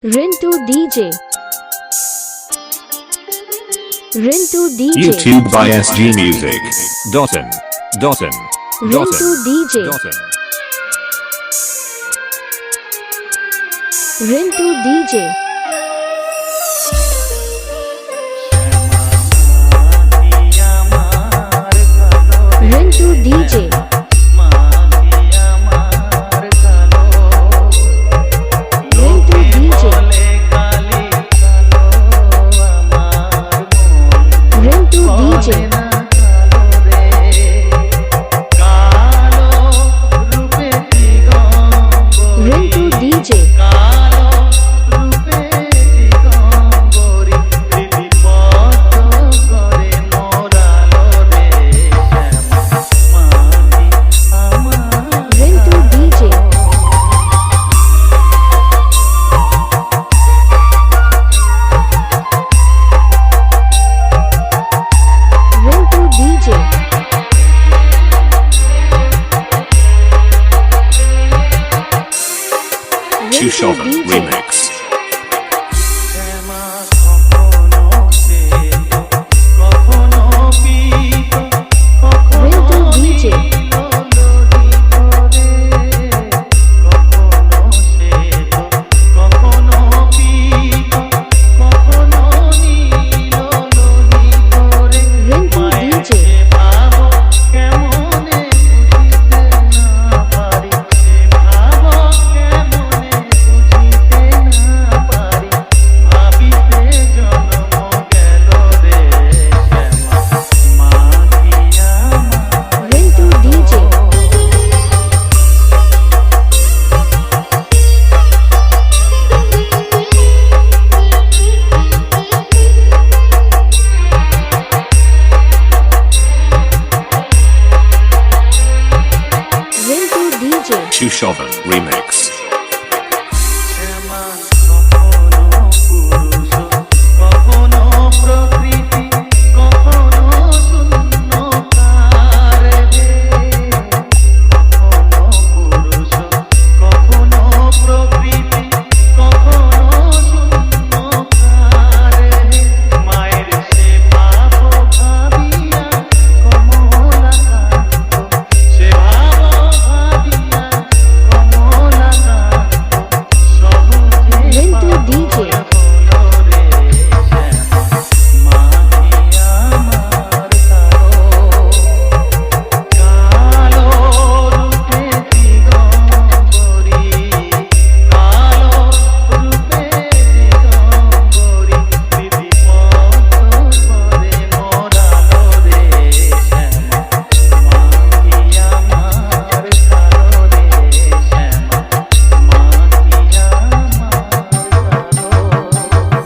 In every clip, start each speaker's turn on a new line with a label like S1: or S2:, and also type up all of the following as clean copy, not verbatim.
S1: Rintu DJ. Rintu DJ.
S2: YouTube by SG Music. Dotton. Dotton.
S1: Rintu DJ.
S2: Dotton.
S1: Rintu DJ. Rintu DJ. Rintu DJ. Rintu DJ. Rintu DJ. Rintu DJ. Rintu DJ.
S2: Chushovan
S1: DJ.
S2: Remix.
S1: Rintu DJ. Rintu DJ. Rintu DJ. Rintu DJ.
S2: Chushovan Remix.
S1: Rintu DJ.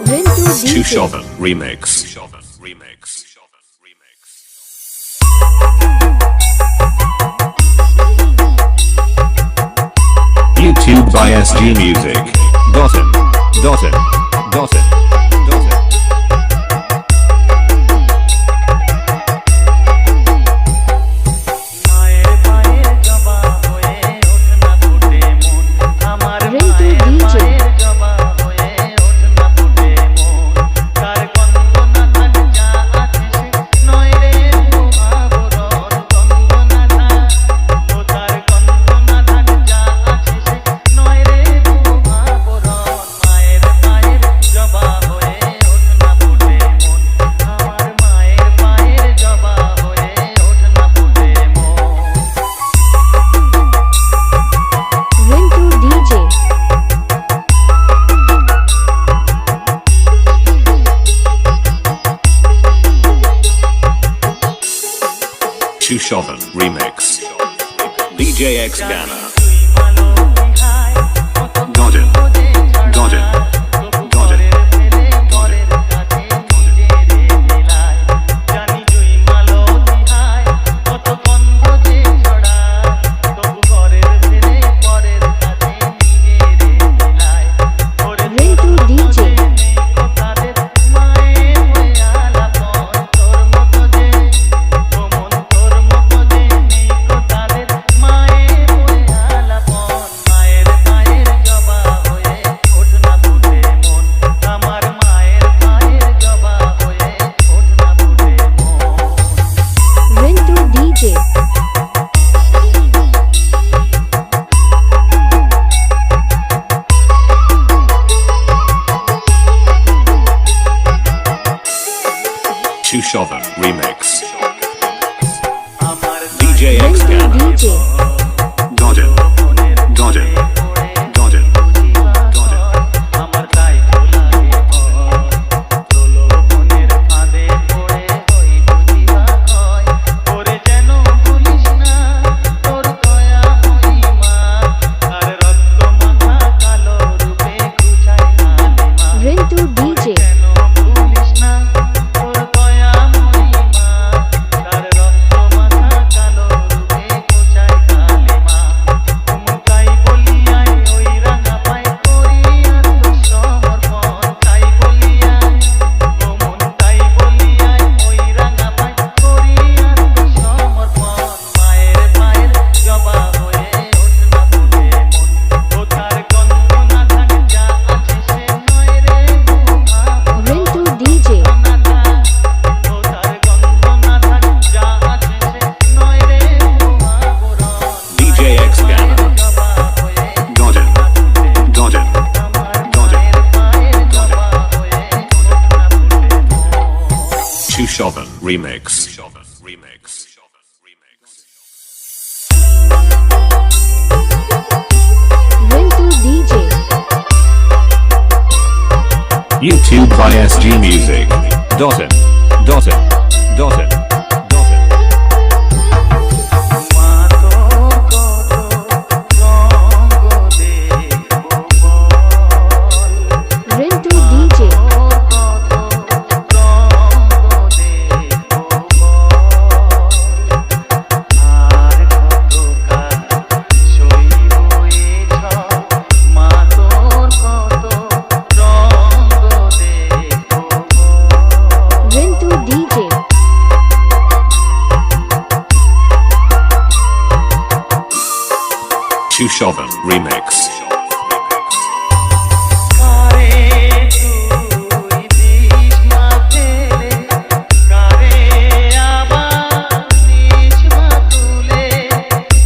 S1: Rintu DJ.
S2: Chushovan Remix. Remix. YouTube by SG Music. Dotton. Dotton. Dotton. Dotton.
S1: Rintu DJ. Rintu DJ.
S2: Chushovan Remix. DJ X Ghana. Dotton. Dotton. Dotton.
S1: Rintu DJ.
S2: Chushovan Remix.
S3: আমার
S2: DJ X
S1: Rintu
S2: Gan.
S1: DJ.
S2: Dodden. Dodden. Dodden. Dodden.
S3: আমার তাই লাগে তোলো মনের ফাঁদে পড়ে হই বুঝিবা হয় ওরে যেন ভুলিস না তোর দয়া মহিমা আর রক্ত মাখা কালো রূপে খুঁজাই কালিমা
S1: Rintu DJ.
S3: যেন ভুলিস না তোর দয়া মহিমা আর রক্ত মাখা কালো রূপে খুঁজাই কালিমা তাই বলিয়াই ওই রাঙা পাই করিয়া তো সমর্পণ তাই বলিয়াই ওমন তাই বলিয়াই ওই রাঙা পাই করিয়া তো সমর্পণ মায়ের পায়ের জবা হয়ে ওঠ না ফুলে মন কোথার গন্ধ না থাক যা আছে সে নয় রে
S1: Rintu DJ.
S3: কোথার গন্ধ না থাক যা আছে সে নয় রে
S2: DJ X Gan. Dodden. Dodden. Dodden. Chushovan Remix. Remix.
S1: Rintu DJ.
S2: YouTube by SG Music. Dotton. Dotton. Dotton. Dotton.
S3: মা তো কত রঙ্গ দেখবো বল
S1: Rintu DJ.
S3: কত রঙ্গ দেখবো বল আর কত কাল সইব এ ঝড় মা তোর কত রঙ্গ দেখবো বল
S1: Rintu DJ.
S2: Chushovan Remix.
S3: কারে তুই দিস মা ফেলে কারে আবার নিস মা তুলে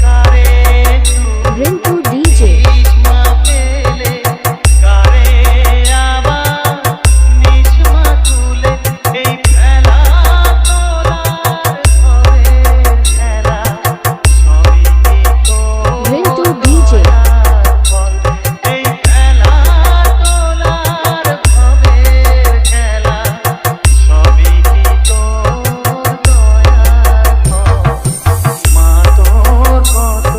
S3: কারে তুই
S1: Rintu DJ.
S3: দিস মা ফেলে কারে আবার নিস মা তুলে এই খেলা তোলার ঘরের খেলা সবই কি তোর
S1: Rintu DJ.
S3: এই খেলা তোলার ভবের খেলা সবই কি তোর দয়ার ফল মা তোর কত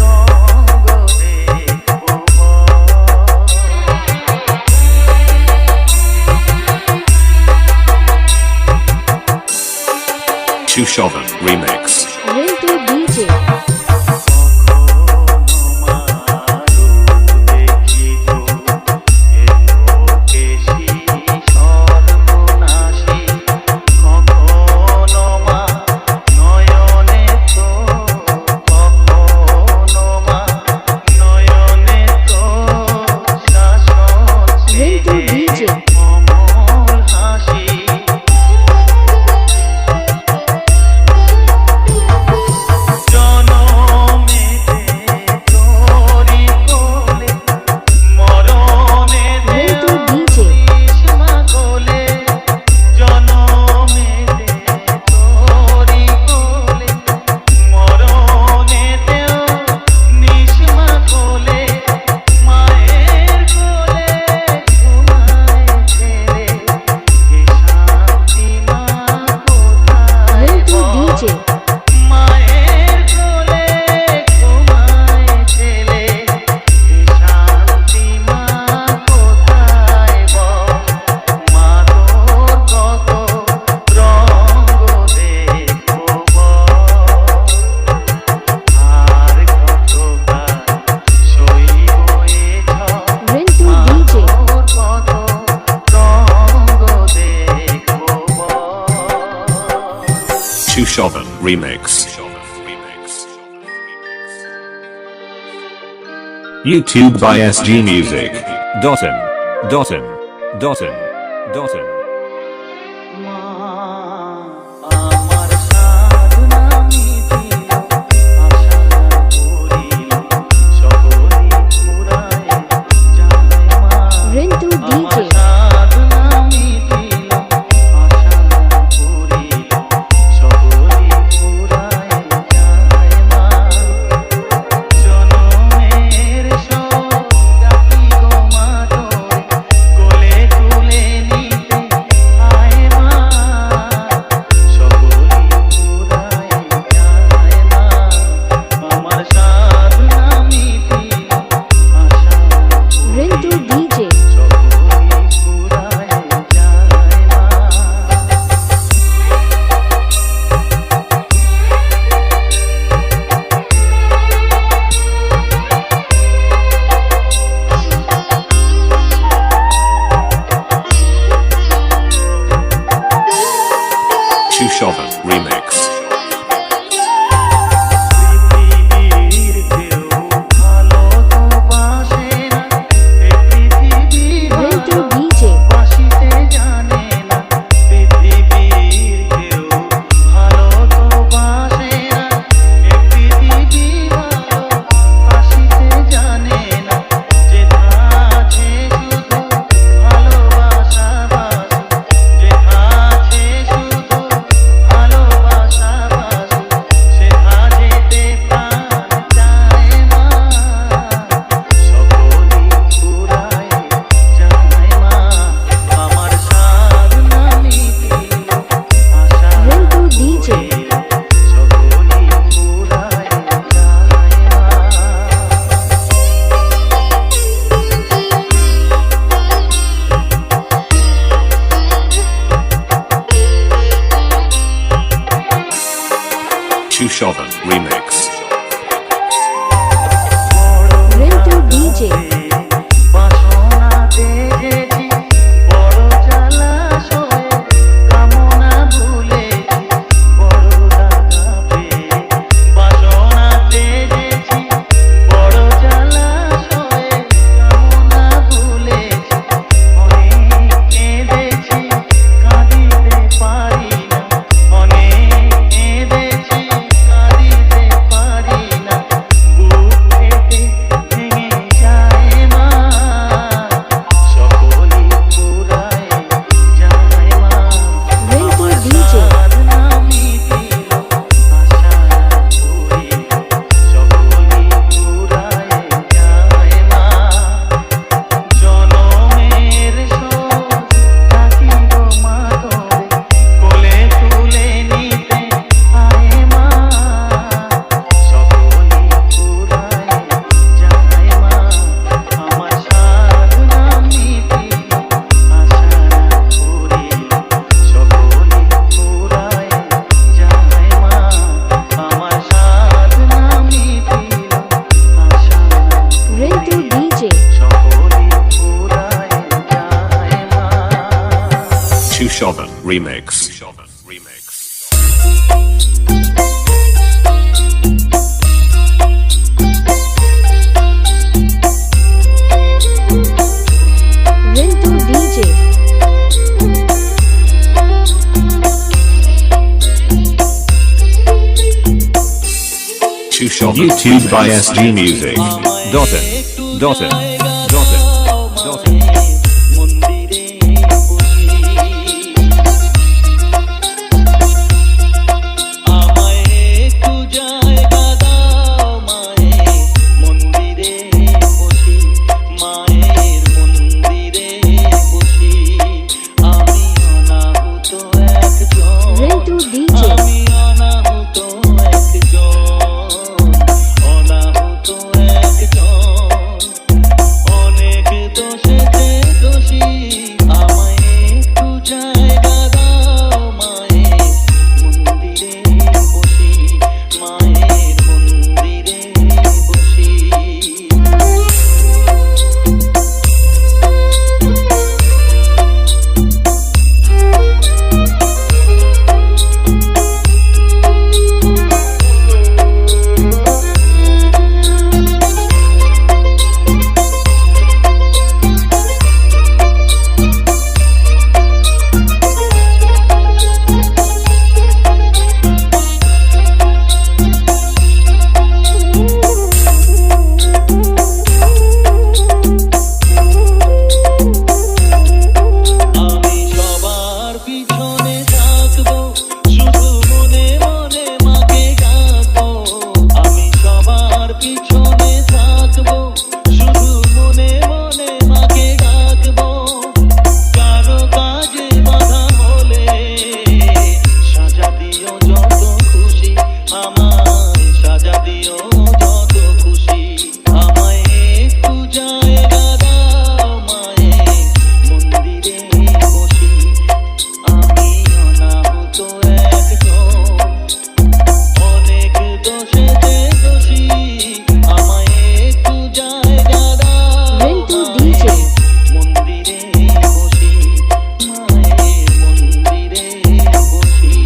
S3: রঙ্গ দেখবো
S2: Chushovan Remix.
S1: Rintu DJ. Rintu DJ.
S3: জনমেতে তোরি কোলে মরণেতে
S1: Rintu DJ.
S3: নিষ্মা কোলে জনমেতে তোরি কোলে মরণেতেও নিষ্মা কোলে মায়ের কোলে ঘুমায় ছেলে এ শান্তি মা কোথায়
S1: Rintu
S3: বল?
S1: DJ.
S3: মায়ের কোলে ঘুমায় ছেলে এ শান্তি মা কোথায় বল মা তোর কত রঙ্গ দেখবো বল আর কত কাল সইব এ ঝড়
S1: Rintu
S3: মা
S1: DJ.
S3: তোর কত রঙ্গ দেখবো বল
S2: Chushovan Remix. YouTube by SG Music. Dotton. Dotton. Dotton. Dotton.
S3: মা আমার সাধনা মিটিল আশা করিল সকলই পুরায় যায় মা
S1: Rintu DJ.
S3: আমার সাধনা মিটিল আশা
S2: Chushovan Remix.
S1: Rintu DJ.
S2: Chushovan. YouTube by SG Music. Dottin. Dottin. Dottin. Dottin.
S3: মন্দিরে বসি আমায় একটু জায়গা দাও মায়ে মন্দিরে বসি মায়ের মন্দিরে বসি আমি অনাহুত একজন
S1: Rintu DJ.
S3: আমি অনাহুত একজন অনাহুত একজন অনেক দোষেতে দোষী আমায় একটু জায়গা দাও মায়ে মন্দিরে বসি মায়ের মন্দিরে বসি আমি সবার পিছনে থাকবো শুধু মনে মনে মাকে ডাকবো আমি সবার পিছনে থাকবো শুধু মনে মনে মাকে ডাকবো কারো কাজে বাধা হলে সাজা দিও যত খুশি আমায় সাজা দিও যত খুশি আমায় একটু জায়গা দাও মায়ে মন্দিরে বসি আমি অনাহুত একজন অনেক দোষেতে দোষী আমায় একটু জায়গা দাও
S1: Rintu DJ.
S3: মন্দিরে বসি মায়ের মন্দিরে বসি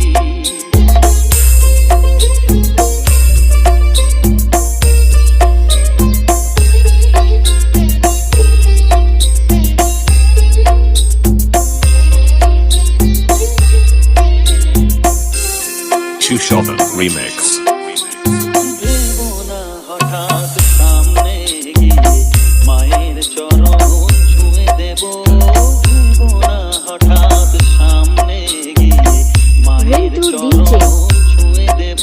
S2: Chushovan Remix.
S3: ভেবো না হঠাৎ সামনে গিয়ে মায়ের চরণ ছুঁয়ে দেব ভেবো না হঠাৎ সামনে গিয়ে মায়ের
S1: Rintu
S3: চরণ
S1: DJ.
S3: ছুঁয়ে দেব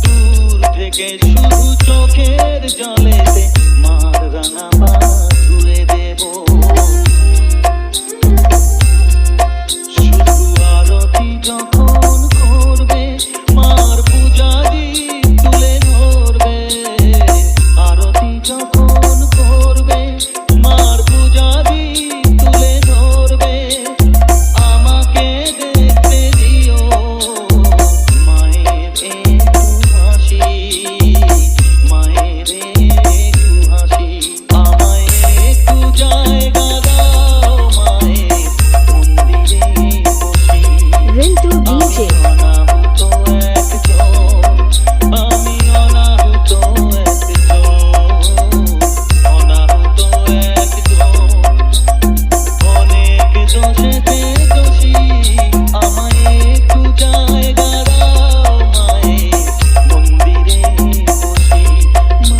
S3: দূর থেকে শুধু চোখের জলেতে মার রাঙা পা ধুয়ে দেব শুধু আরতি যখন করবে মার পূজারি তুলে ধরবে আরতি যখন করবে মার পূজারি তুলে ধরবে আমাকে দেখতে দিও মায়ের একটু হাসি মায়ের একটু হাসি আমায় একটু জায়গা দাও মায়ের মন্দিরে বসি
S1: Rintu DJ.
S3: অনাহুত একজন আমি অনাহুত একজন অনাহুত একজন অনেক দোষেতে দোষী আমায় একটু জায়গা দাও মায়ের মন্দিরে বসি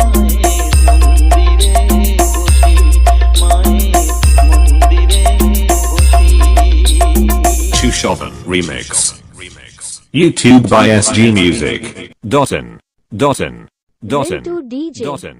S3: মায়ের মন্দিরে বসি মায়ের মন্দিরে বসি
S2: Chushovan Remix. YouTube by SG Music. Dottin. Dottin. Dottin.
S1: Rintu DJ.
S2: Dottin.